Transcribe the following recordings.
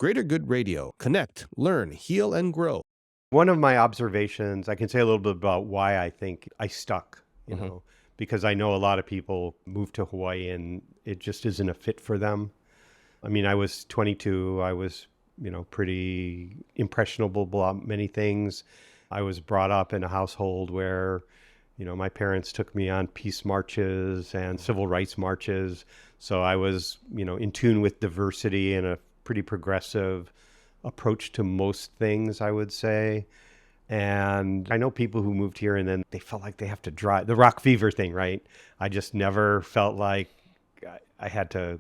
Greater Good Radio. Connect, learn, heal, and grow. One of my observations, I can say a little bit about why I think I stuck, because I know a lot of people move to Hawaii and it just isn't a fit for them. I mean, I was 22. I was, pretty impressionable about many things. I was brought up in a household where, my parents took me on peace marches and civil rights marches. So I was, in tune with diversity and a pretty progressive approach to most things, I would say. And I know people who moved here and then they felt like they have to drive, the rock fever thing, right? I just never felt like I had to,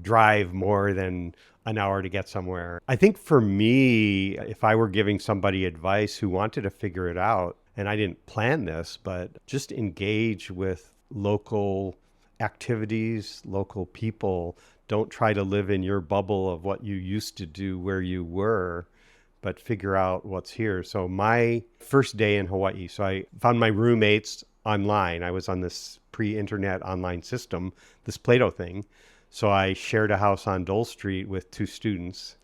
drive more than an hour to get somewhere. I think for me, if I were giving somebody advice who wanted to figure it out, and I didn't plan this, but just engage with local activities, local people. Don't try to live in your bubble of what you used to do where you were, but figure out what's here. So my first day in Hawaii, so I found my roommates online. I was on this pre-internet online system, this Plato thing. So I shared a house on Dole Street with two students,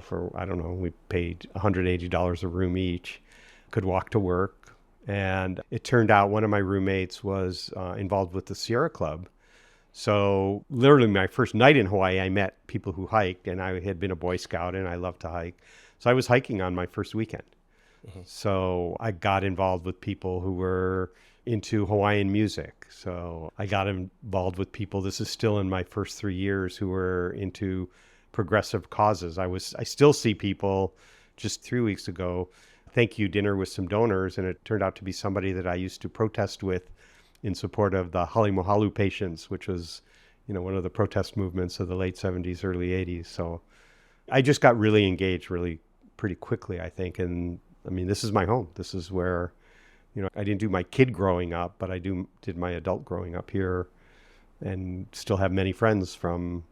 for, I don't know, we paid $180 a room each, could walk to work. And it turned out one of my roommates was involved with the Sierra Club. So literally my first night in Hawaii, I met people who hiked, and I had been a Boy Scout and I love to hike. So I was hiking on my first weekend. So I got involved with people who were into Hawaiian music. So I got involved with people, this is still in my first 3 years, who were into progressive causes. I still see people just 3 weeks ago, thank you dinner with some donors, and it turned out to be somebody that I used to protest with in support of the Halemohalu patients, which was, one of the protest movements of the late 70s, early 80s. So I just got really engaged really pretty quickly, I think. And I mean, this is my home. This is where, I didn't do my kid growing up, but I did my adult growing up here, and still have many friends from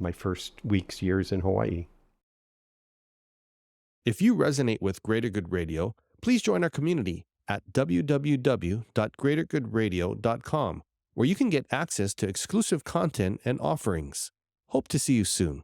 my first weeks, years in Hawaii. If you resonate with Greater Good Radio, please join our community at www.greatergoodradio.com, where you can get access to exclusive content and offerings. Hope to see you soon.